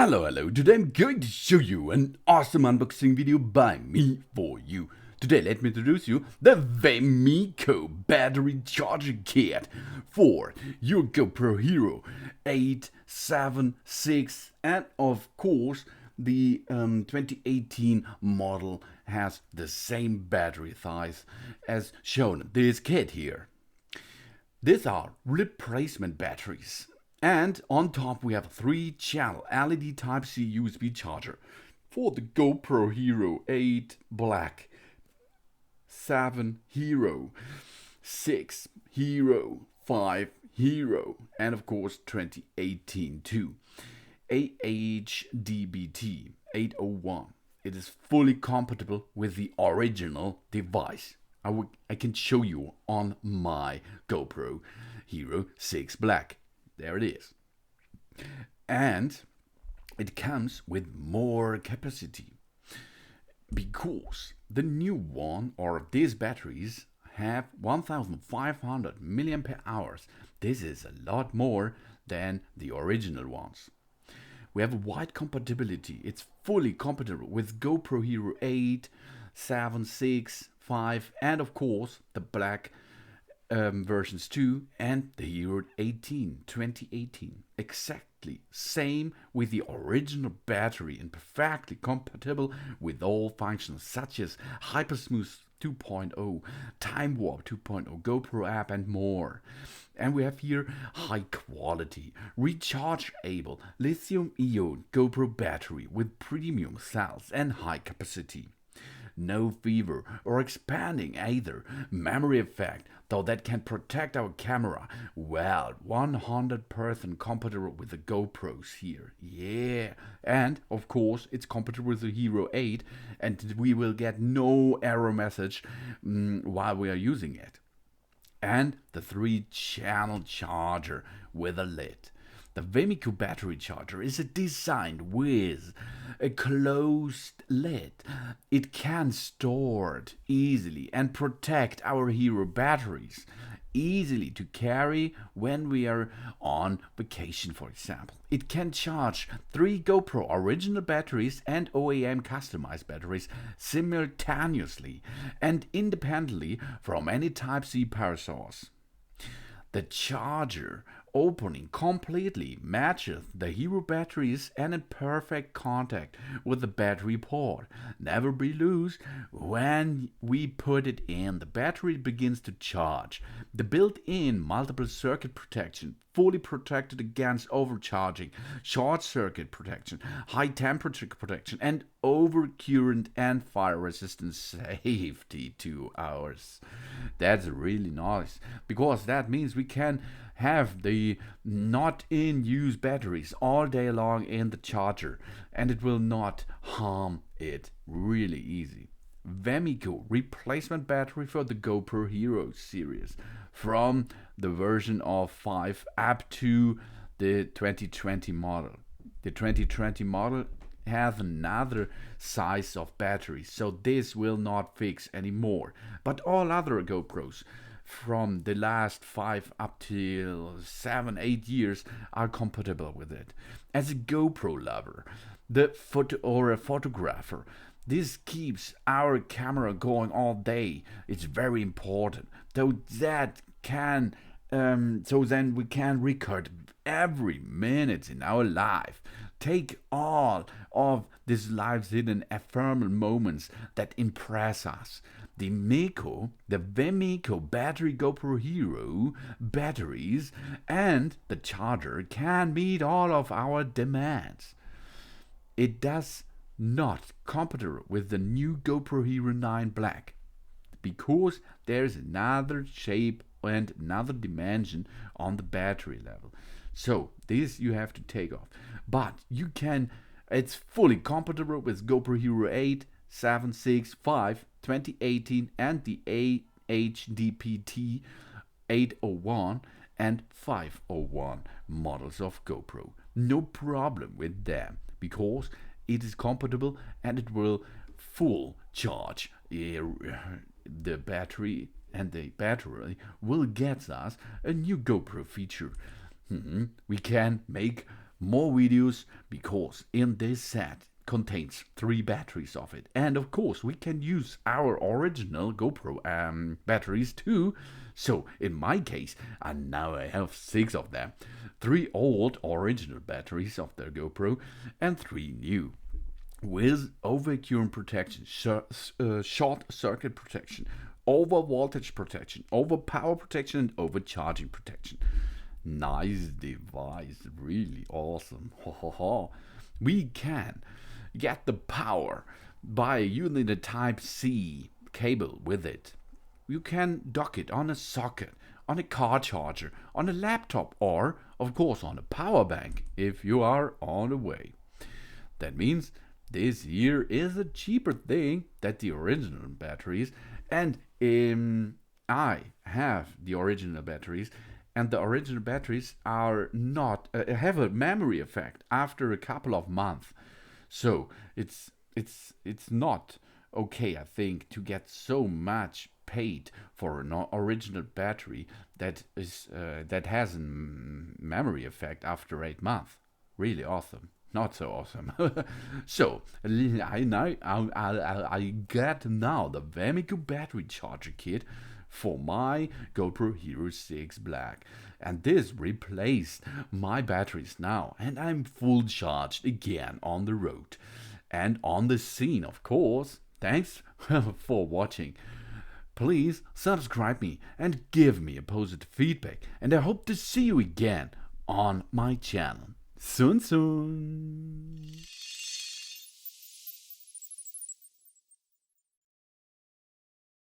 Hello, today I'm going to show you an awesome unboxing video by me for you. Today let me introduce you the Vemico battery charger kit for your GoPro Hero 8, 7, 6 and of course the 2018 model has the same battery size as shown in this kit here. These are replacement batteries. And on top we have a 3-channel LED Type-C USB charger for the GoPro Hero 8 Black, 7 Hero, 6 Hero, 5 Hero, and of course 2018 too. HDBT 801. It is fully compatible with the original device. I can show you on my GoPro Hero 6 Black. There it is. And it comes with more capacity because the new one or these batteries have 1500 milliampere hours. This is a lot more than the original ones. We have a wide compatibility. It's fully compatible with GoPro Hero 8, 7, 6, 5 and of course the black versions 2 and the Hero 18 2018. Exactly same with the original battery and perfectly compatible with all functions such as Hypersmooth 2.0, Time Warp 2.0, GoPro app and more. And we have here high quality, rechargeable lithium-ion GoPro battery with premium cells and high capacity. No fever or expanding either. Memory effect, though that can protect our camera. Well, 100% compatible with the GoPros here. Yeah. And of course it's compatible with the Hero 8 and we will get no error message while we are using it. And the 3-channel charger with a lid. The Vemico battery charger is designed with a closed lid. It can store it easily and protect our Hero batteries. Easily to carry when we are on vacation, for example. It can charge 3 GoPro original batteries and OEM customized batteries simultaneously and independently from any Type-C power source. The charger opening completely matches the Hero batteries and in perfect contact with the battery port. Never be loose. When we put it in, the battery begins to charge. The built-in multiple circuit protection, fully protected against overcharging, short circuit protection, high temperature protection, and overcurrent and fire resistant safety 2 hours. That's really nice because that means we can have the not in use batteries all day long in the charger and it will not harm it. Really easy. Vemico replacement battery for the GoPro Hero series from the version of 5 up to the 2020 model. The 2020 model has another size of battery, so this will not fix anymore. But all other GoPros from the last 5 up till 7-8 years are compatible with it. As a GoPro lover, a photographer, this keeps our camera going all day. It's very important. So then we can record every minute in our life. Take all of these lives hidden ephemeral moments that impress us. The Vemico battery GoPro Hero batteries and the charger can meet all of our demands. It does not compatible with the new GoPro Hero 9 Black because there's another shape and another dimension on the battery level. So this you have to take off. But you can, it's fully compatible with GoPro Hero 8, 7, 6, 5, 2018 and the HDBT 801 and 501 models of GoPro. No problem with them because it is compatible and it will full charge the battery and the battery will get us a new GoPro feature. We can make more videos because in this set contains 3 batteries of it, and of course we can use our original GoPro batteries too. So in my case, and now I have 6 of them, 3 old original batteries of the GoPro and 3 new with overcurrent protection, short circuit protection, over voltage protection, over power protection, and over charging protection. Nice device, really awesome. We can get the power by using the Type C cable with it. You can dock it on a socket, on a car charger, on a laptop, or of course on a power bank if you are on the way. That means this here is a cheaper thing than the original batteries, and I have the original batteries, and the original batteries are not have a memory effect after a couple of months. So it's not okay, I think, to get so much paid for an original battery that is that has a memory effect after 8 months. Really awesome. Not so awesome. So I get now the Vemico battery charger kit for my GoPro Hero 6 Black, and this replaced my batteries now, and I'm full charged again on the road and on the scene, of course. Thanks for watching. Please subscribe me and give me a positive feedback, and I hope to see you again on my channel soon.